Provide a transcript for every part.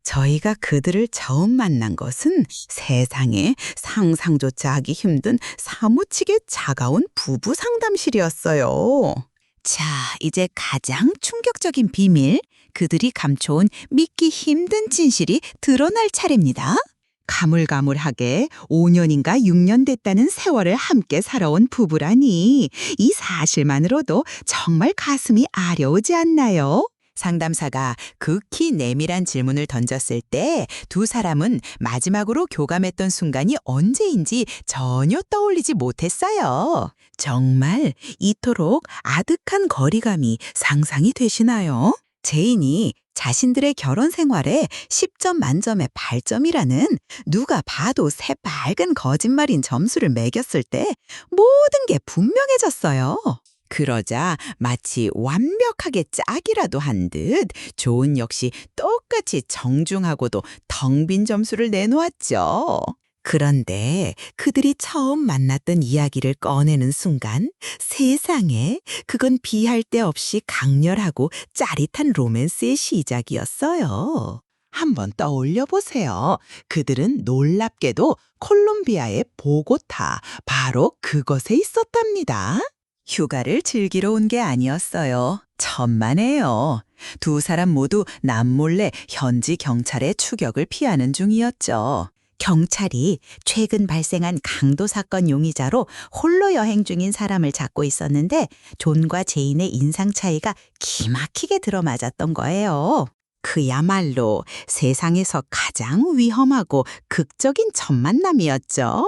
저희가 그들을 처음 만난 것은 세상에 상상조차 하기 힘든 사무치게 차가운 부부 상담실이었어요. 자, 이제 가장 충격적인 비밀, 그들이 감춰온 믿기 힘든 진실이 드러날 차례입니다. 가물가물하게 5년인가 6년 됐다는 세월을 함께 살아온 부부라니 이 사실만으로도 정말 가슴이 아려오지 않나요? 상담사가 극히 내밀한 질문을 던졌을 때 두 사람은 마지막으로 교감했던 순간이 언제인지 전혀 떠올리지 못했어요. 정말 이토록 아득한 거리감이 상상이 되시나요? 제인이 자신들의 결혼 생활에 10점 만점에 8점이라는 누가 봐도 새빨간 거짓말인 점수를 매겼을 때 모든 게 분명해졌어요. 그러자 마치 완벽하게 짝이라도 한 듯 조은 역시 똑같이 정중하고도 텅 빈 점수를 내놓았죠. 그런데 그들이 처음 만났던 이야기를 꺼내는 순간 세상에 그건 비할 데 없이 강렬하고 짜릿한 로맨스의 시작이었어요. 한번 떠올려 보세요. 그들은 놀랍게도 콜롬비아의 보고타, 바로 그곳에 있었답니다. 휴가를 즐기러 온 게 아니었어요. 천만에요. 두 사람 모두 남몰래 현지 경찰의 추격을 피하는 중이었죠. 경찰이 최근 발생한 강도 사건 용의자로 홀로 여행 중인 사람을 잡고 있었는데 존과 제인의 인상 차이가 기막히게 들어맞았던 거예요. 그야말로 세상에서 가장 위험하고 극적인 첫 만남이었죠.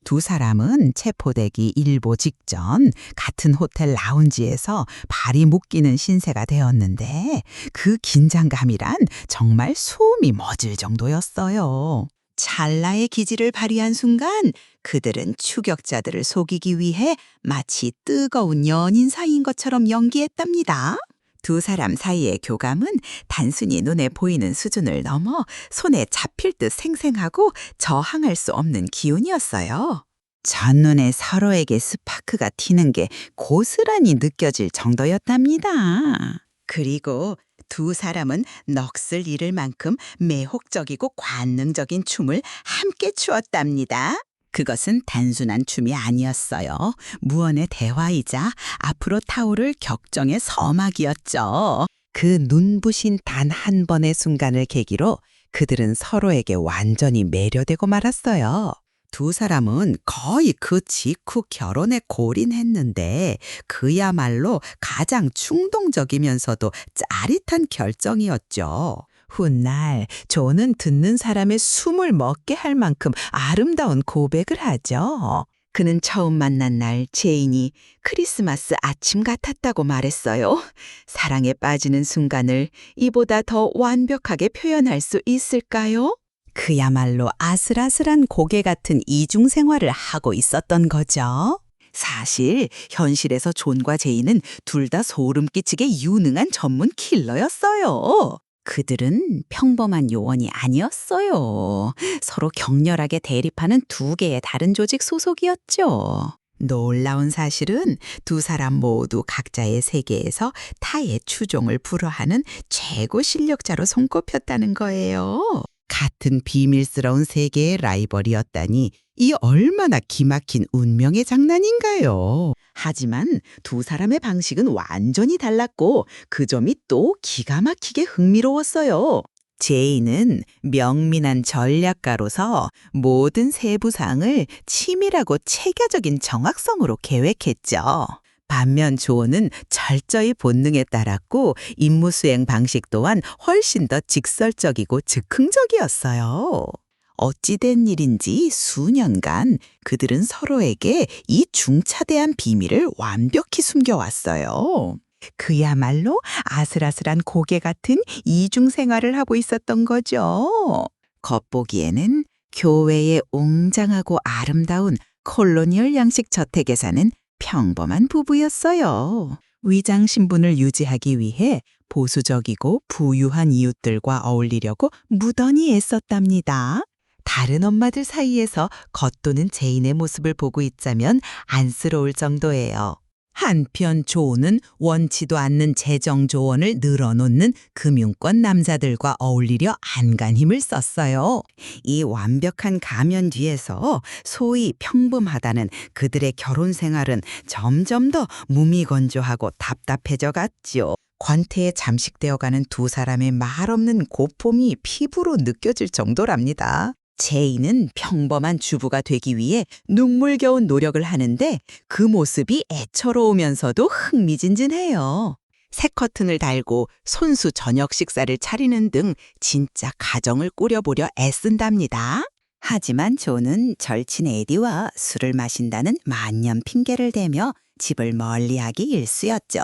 두 사람은 체포되기 일보 직전 같은 호텔 라운지에서 발이 묶이는 신세가 되었는데 그 긴장감이란 정말 숨이 멎을 정도였어요. 찰나의 기지를 발휘한 순간 그들은 추격자들을 속이기 위해 마치 뜨거운 연인 사이인 것처럼 연기했답니다. 두 사람 사이의 교감은 단순히 눈에 보이는 수준을 넘어 손에 잡힐 듯 생생하고 저항할 수 없는 기운이었어요. 첫눈에 서로에게 스파크가 튀는 게 고스란히 느껴질 정도였답니다. 그리고 두 사람은 넋을 잃을 만큼 매혹적이고 관능적인 춤을 함께 추었답니다. 그것은 단순한 춤이 아니었어요. 무언의 대화이자 앞으로 타오를 격정의 서막이었죠. 그 눈부신 단 한 번의 순간을 계기로 그들은 서로에게 완전히 매료되고 말았어요. 두 사람은 거의 그 직후 결혼에 골인했는데 그야말로 가장 충동적이면서도 짜릿한 결정이었죠. 훗날 조는 듣는 사람의 숨을 멎게 할 만큼 아름다운 고백을 하죠. 그는 처음 만난 날 제인이 크리스마스 아침 같았다고 말했어요. 사랑에 빠지는 순간을 이보다 더 완벽하게 표현할 수 있을까요? 그야말로 아슬아슬한 고개 같은 이중 생활을 하고 있었던 거죠. 사실 현실에서 존과 제인은 둘 다 소름 끼치게 유능한 전문 킬러였어요. 그들은 평범한 요원이 아니었어요. 서로 격렬하게 대립하는 두 개의 다른 조직 소속이었죠. 놀라운 사실은 두 사람 모두 각자의 세계에서 타의 추종을 불허하는 최고 실력자로 손꼽혔다는 거예요. 같은 비밀스러운 세계의 라이벌이었다니 이 얼마나 기막힌 운명의 장난인가요? 하지만 두 사람의 방식은 완전히 달랐고 그 점이 또 기가 막히게 흥미로웠어요. 제이는 명민한 전략가로서 모든 세부사항을 치밀하고 체계적인 정확성으로 계획했죠. 반면 조는 철저히 본능에 따랐고 임무 수행 방식 또한 훨씬 더 직설적이고 즉흥적이었어요. 어찌된 일인지 수년간 그들은 서로에게 이 중차대한 비밀을 완벽히 숨겨왔어요. 그야말로 아슬아슬한 고개 같은 이중 생활을 하고 있었던 거죠. 겉보기에는 교외의 웅장하고 아름다운 콜로니얼 양식 저택에 사는 평범한 부부였어요. 위장 신분을 유지하기 위해 보수적이고 부유한 이웃들과 어울리려고 무던히 애썼답니다. 다른 엄마들 사이에서 겉도는 제인의 모습을 보고 있자면 안쓰러울 정도예요. 한편 조는 원치도 않는 재정 조언을 늘어놓는 금융권 남자들과 어울리려 안간 힘을 썼어요. 이 완벽한 가면 뒤에서 소위 평범하다는 그들의 결혼 생활은 점점 더 무미건조하고 답답해져 갔죠. 관태에 잠식되어가는 두 사람의 말없는 고폼이 피부로 느껴질 정도랍니다. 제이는 평범한 주부가 되기 위해 눈물겨운 노력을 하는데 그 모습이 애처로우면서도 흥미진진해요. 새 커튼을 달고 손수 저녁 식사를 차리는 등 진짜 가정을 꾸려보려 애쓴답니다. 하지만 조는 절친 에디와 술을 마신다는 만년 핑계를 대며 집을 멀리하기 일쑤였죠.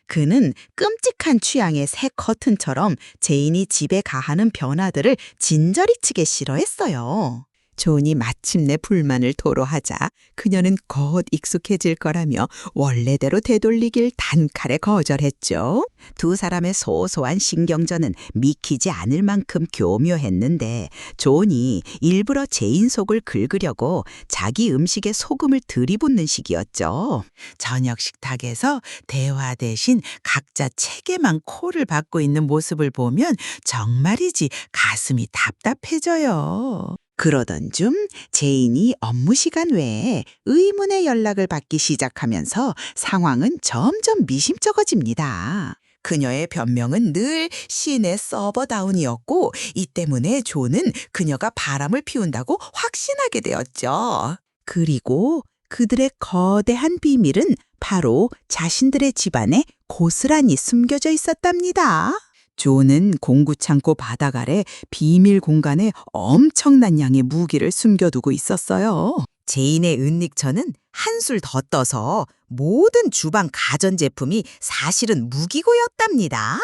그는 끔찍한 취향의 새 커튼처럼 제인이 집에 가하는 변화들을 진저리치게 싫어했어요. 존이 마침내 불만을 토로하자 그녀는 곧 익숙해질 거라며 원래대로 되돌리길 단칼에 거절했죠. 두 사람의 소소한 신경전은 믿기지 않을 만큼 교묘했는데 존이 일부러 제인 속을 긁으려고 자기 음식에 소금을 들이붓는 식이었죠. 저녁 식탁에서 대화 대신 각자 책에만 코를 박고 있는 모습을 보면 정말이지 가슴이 답답해져요. 그러던 중 제인이 업무 시간 외에 의문의 연락을 받기 시작하면서 상황은 점점 미심쩍어집니다. 그녀의 변명은 늘 시내 서버다운이었고 이 때문에 조는 그녀가 바람을 피운다고 확신하게 되었죠. 그리고 그들의 거대한 비밀은 바로 자신들의 집안에 고스란히 숨겨져 있었답니다. 조는 공구창고 바닥 아래 비밀 공간에 엄청난 양의 무기를 숨겨두고 있었어요. 제인의 은닉처는 한술 더 떠서 모든 주방 가전제품이 사실은 무기고였답니다.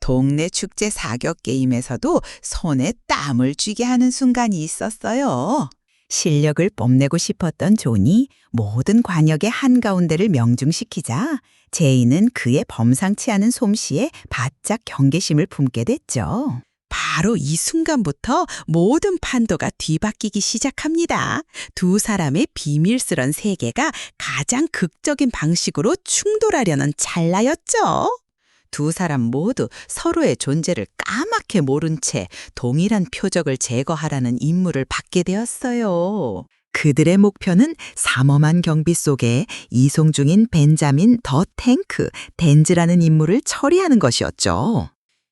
동네 축제 사격 게임에서도 손에 땀을 쥐게 하는 순간이 있었어요. 실력을 뽐내고 싶었던 존이 모든 관역의 한가운데를 명중시키자 제인은 그의 범상치 않은 솜씨에 바짝 경계심을 품게 됐죠. 바로 이 순간부터 모든 판도가 뒤바뀌기 시작합니다. 두 사람의 비밀스런 세계가 가장 극적인 방식으로 충돌하려는 찰나였죠. 두 사람 모두 서로의 존재를 까맣게 모른 채 동일한 표적을 제거하라는 임무를 받게 되었어요. 그들의 목표는 삼엄한 경비 속에 이송 중인 벤자민 더 탱크 덴즈라는 인물을 처리하는 것이었죠.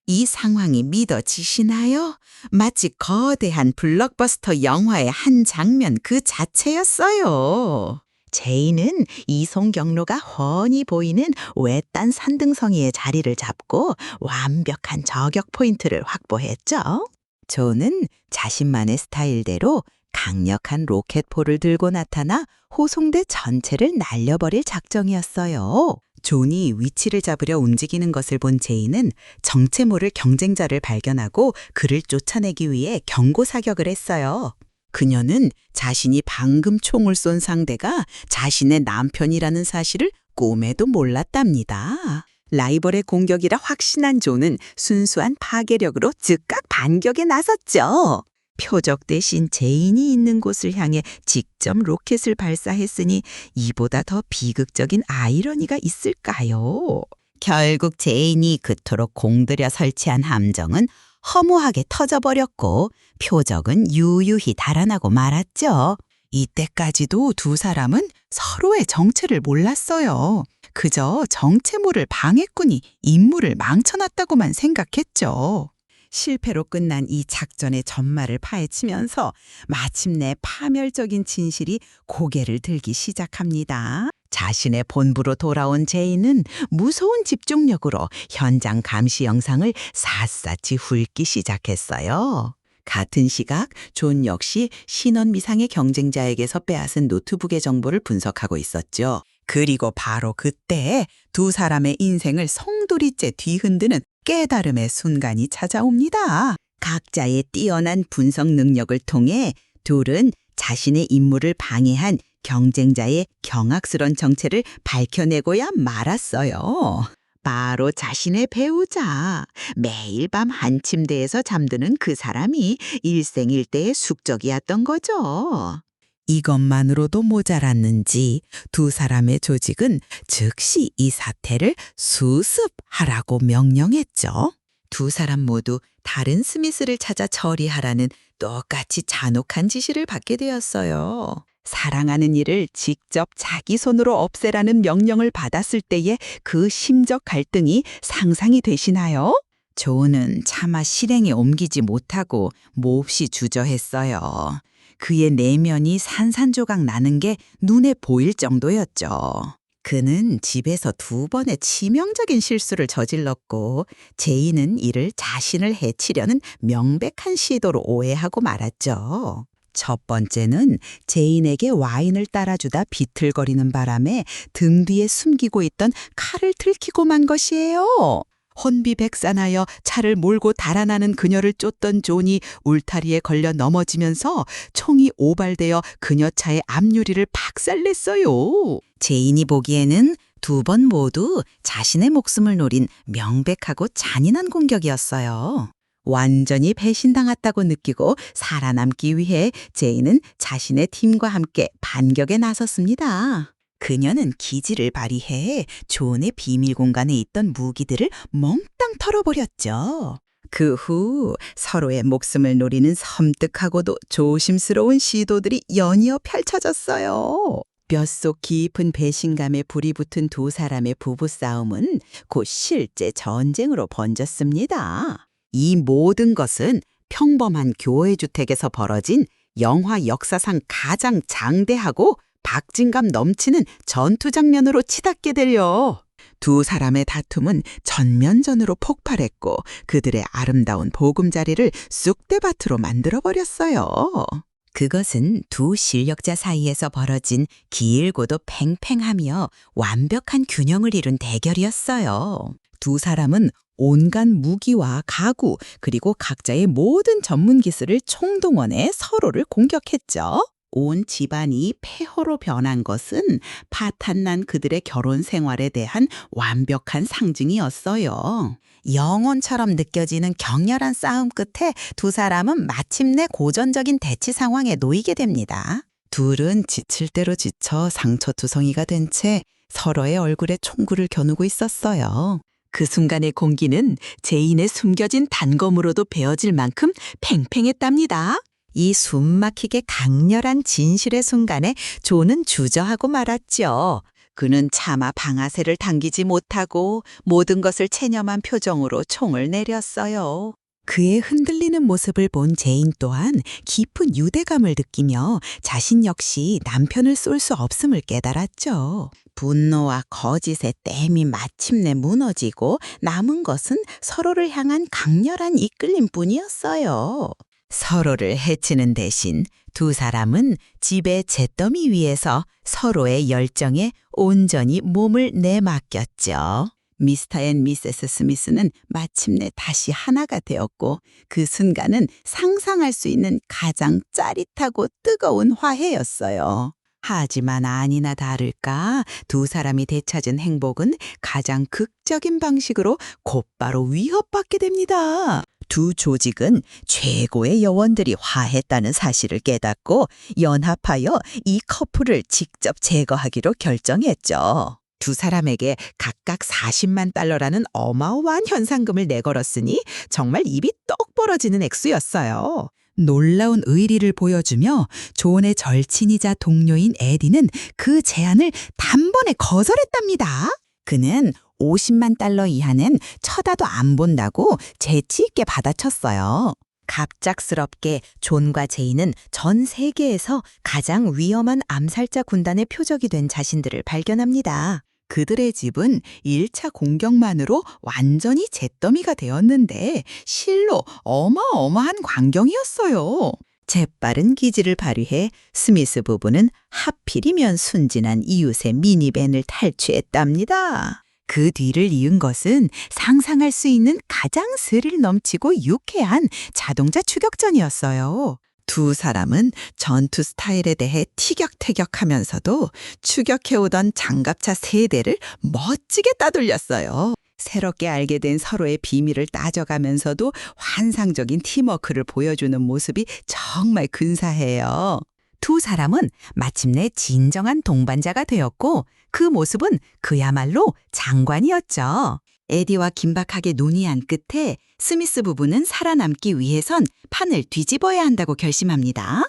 이 상황이 믿어지시나요? 마치 거대한 블록버스터 영화의 한 장면 그 자체였어요. 제이는 이송 경로가 훤히 보이는 외딴 산등성이의 자리를 잡고 완벽한 저격 포인트를 확보했죠. 조는 자신만의 스타일대로 강력한 로켓포를 들고 나타나 호송대 전체를 날려버릴 작정이었어요. 존이 위치를 잡으려 움직이는 것을 본 제이는 정체 모를 경쟁자를 발견하고 그를 쫓아내기 위해 경고 사격을 했어요. 그녀는 자신이 방금 총을 쏜 상대가 자신의 남편이라는 사실을 꿈에도 몰랐답니다. 라이벌의 공격이라 확신한 존은 순수한 파괴력으로 즉각 반격에 나섰죠. 표적 대신 제인이 있는 곳을 향해 직접 로켓을 발사했으니 이보다 더 비극적인 아이러니가 있을까요? 결국 제인이 그토록 공들여 설치한 함정은 허무하게 터져버렸고 표적은 유유히 달아나고 말았죠. 이때까지도 두 사람은 서로의 정체를 몰랐어요. 그저 정체모를 방해꾼이 임무를 망쳐놨다고만 생각했죠. 실패로 끝난 이 작전의 전말을 파헤치면서 마침내 파멸적인 진실이 고개를 들기 시작합니다. 자신의 본부로 돌아온 제이는 무서운 집중력으로 현장 감시 영상을 샅샅이 훑기 시작했어요. 같은 시각 존 역시 신원 미상의 경쟁자에게서 빼앗은 노트북의 정보를 분석하고 있었죠. 그리고 바로 그때 두 사람의 인생을 송두리째 뒤흔드는 깨달음의 순간이 찾아옵니다. 각자의 뛰어난 분석 능력을 통해 둘은 자신의 임무를 방해한 경쟁자의 경악스런 정체를 밝혀내고야 말았어요. 바로 자신의 배우자, 매일 밤 한 침대에서 잠드는 그 사람이 일생일대의 숙적이었던 거죠. 이것만으로도 모자랐는지 두 사람의 조직은 즉시 이 사태를 수습하라고 명령했죠. 두 사람 모두 다른 스미스를 찾아 처리하라는 똑같이 잔혹한 지시를 받게 되었어요. 사랑하는 이를 직접 자기 손으로 없애라는 명령을 받았을 때의 그 심적 갈등이 상상이 되시나요? 조는 차마 실행에 옮기지 못하고 몹시 주저했어요. 그의 내면이 산산조각 나는 게 눈에 보일 정도였죠. 그는 집에서 2번의 치명적인 실수를 저질렀고 제인은 이를 자신을 해치려는 명백한 시도로 오해하고 말았죠. 첫 번째는 제인에게 와인을 따라주다 비틀거리는 바람에 등 뒤에 숨기고 있던 칼을 들키고 만 것이에요. 혼비백산하여 차를 몰고 달아나는 그녀를 쫓던 존이 울타리에 걸려 넘어지면서 총이 오발되어 그녀 차의 앞유리를 박살냈어요. 제인이 보기에는 2번 모두 자신의 목숨을 노린 명백하고 잔인한 공격이었어요. 완전히 배신당했다고 느끼고 살아남기 위해 제인은 자신의 팀과 함께 반격에 나섰습니다. 그녀는 기지를 발휘해 존의 비밀 공간에 있던 무기들을 몽땅 털어버렸죠. 그 후 서로의 목숨을 노리는 섬뜩하고도 조심스러운 시도들이 연이어 펼쳐졌어요. 뼛속 깊은 배신감에 불이 붙은 두 사람의 부부싸움은 곧 실제 전쟁으로 번졌습니다. 이 모든 것은 평범한 교회 주택에서 벌어진 영화 역사상 가장 장대하고 박진감 넘치는 전투 장면으로 치닫게 되려 두 사람의 다툼은 전면전으로 폭발했고 그들의 아름다운 보금자리를 쑥대밭으로 만들어버렸어요. 그것은 두 실력자 사이에서 벌어진 길고도 팽팽하며 완벽한 균형을 이룬 대결이었어요. 두 사람은 온갖 무기와 가구 그리고 각자의 모든 전문 기술을 총동원해 서로를 공격했죠. 온 집안이 폐허로 변한 것은 파탄난 그들의 결혼 생활에 대한 완벽한 상징이었어요. 영혼처럼 느껴지는 격렬한 싸움 끝에 두 사람은 마침내 고전적인 대치 상황에 놓이게 됩니다. 둘은 지칠 대로 지쳐 상처투성이가 된 채 서로의 얼굴에 총구를 겨누고 있었어요. 그 순간의 공기는 제인의 숨겨진 단검으로도 베어질 만큼 팽팽했답니다. 이 숨막히게 강렬한 진실의 순간에 존은 주저하고 말았죠. 그는 차마 방아쇠를 당기지 못하고 모든 것을 체념한 표정으로 총을 내렸어요. 그의 흔들리는 모습을 본 제인 또한 깊은 유대감을 느끼며 자신 역시 남편을 쏠 수 없음을 깨달았죠. 분노와 거짓의 댐이 마침내 무너지고 남은 것은 서로를 향한 강렬한 이끌림뿐이었어요. 서로를 해치는 대신 두 사람은 집의 잿더미 위에서 서로의 열정에 온전히 몸을 내맡겼죠. 미스터 앤 미세스 스미스는 마침내 다시 하나가 되었고 그 순간은 상상할 수 있는 가장 짜릿하고 뜨거운 화해였어요. 하지만 아니나 다를까 두 사람이 되찾은 행복은 가장 극적인 방식으로 곧바로 위협받게 됩니다. 두 조직은 최고의 여원들이 화했다는 사실을 깨닫고 연합하여 이 커플을 직접 제거하기로 결정했죠. 두 사람에게 각각 40만 달러라는 어마어마한 현상금을 내걸었으니 정말 입이 떡 벌어지는 액수였어요. 놀라운 의리를 보여주며 존의 절친이자 동료인 에디는 그 제안을 단번에 거절했답니다. 그는 50만 달러 이하는 쳐다도 안 본다고 재치 있게 받아쳤어요. 갑작스럽게 존과 제인은 전 세계에서 가장 위험한 암살자 군단의 표적이 된 자신들을 발견합니다. 그들의 집은 1차 공격만으로 완전히 잿더미가 되었는데 실로 어마어마한 광경이었어요. 재빠른 기지를 발휘해 스미스 부부는 하필이면 순진한 이웃의 미니밴을 탈취했답니다. 그 뒤를 이은 것은 상상할 수 있는 가장 스릴 넘치고 유쾌한 자동차 추격전이었어요. 두 사람은 전투 스타일에 대해 티격태격하면서도 추격해오던 장갑차 3대를 멋지게 따돌렸어요. 새롭게 알게 된 서로의 비밀을 따져가면서도 환상적인 팀워크를 보여주는 모습이 정말 근사해요. 두 사람은 마침내 진정한 동반자가 되었고 그 모습은 그야말로 장관이었죠. 에디와 긴박하게 논의한 끝에 스미스 부부는 살아남기 위해선 판을 뒤집어야 한다고 결심합니다.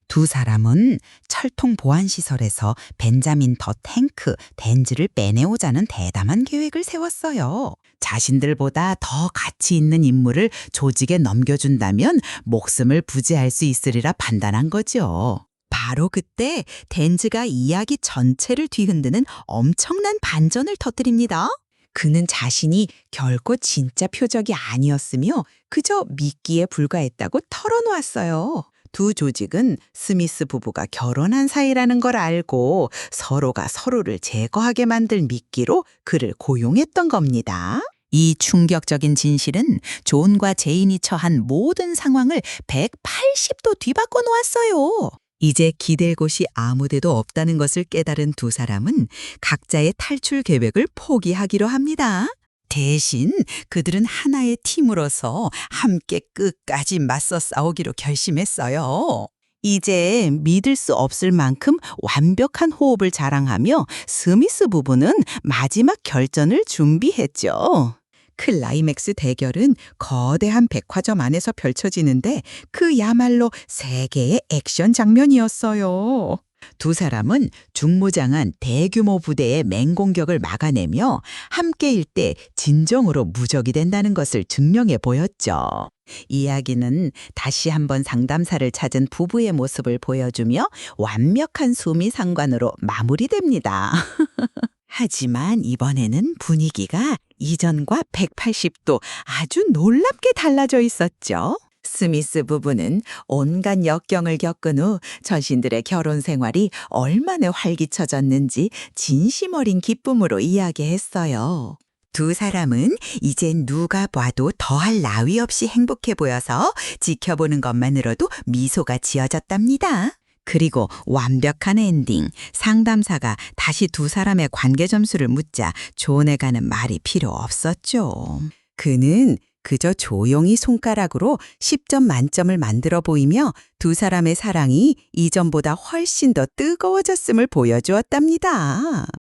두 사람은 철통 보안시설에서 벤자민 더 탱크, 덴즈를 빼내오자는 대담한 계획을 세웠어요. 자신들보다 더 가치 있는 인물을 조직에 넘겨준다면 목숨을 부지할 수 있으리라 판단한 거죠. 바로 그때 덴즈가 이야기 전체를 뒤흔드는 엄청난 반전을 터뜨립니다. 그는 자신이 결코 진짜 표적이 아니었으며 그저 미끼에 불과했다고 털어놓았어요. 두 조직은 스미스 부부가 결혼한 사이라는 걸 알고 서로가 서로를 제거하게 만들 미끼로 그를 고용했던 겁니다. 이 충격적인 진실은 존과 제인이 처한 모든 상황을 180도 뒤바꿔 놓았어요. 이제 기댈 곳이 아무데도 없다는 것을 깨달은 두 사람은 각자의 탈출 계획을 포기하기로 합니다. 대신 그들은 하나의 팀으로서 함께 끝까지 맞서 싸우기로 결심했어요. 이제 믿을 수 없을 만큼 완벽한 호흡을 자랑하며 스미스 부부는 마지막 결전을 준비했죠. 클라이맥스 대결은 거대한 백화점 안에서 펼쳐지는데 그야말로 세계의 액션 장면이었어요. 두 사람은 중무장한 대규모 부대의 맹공격을 막아내며 함께일 때 진정으로 무적이 된다는 것을 증명해 보였죠. 이야기는 다시 한번 상담사를 찾은 부부의 모습을 보여주며 완벽한 수미상관으로 마무리됩니다. 하지만 이번에는 분위기가 이전과 180도 아주 놀랍게 달라져 있었죠. 스미스 부부는 온갖 역경을 겪은 후 자신들의 결혼 생활이 얼마나 활기쳐졌는지 진심 어린 기쁨으로 이야기했어요. 두 사람은 이젠 누가 봐도 더할 나위 없이 행복해 보여서 지켜보는 것만으로도 미소가 지어졌답니다. 그리고 완벽한 엔딩, 상담사가 다시 두 사람의 관계 점수를 묻자 존에가는 말이 필요 없었죠. 그는 그저 조용히 손가락으로 10점 만점을 만들어 보이며 두 사람의 사랑이 이전보다 훨씬 더 뜨거워졌음을 보여주었답니다.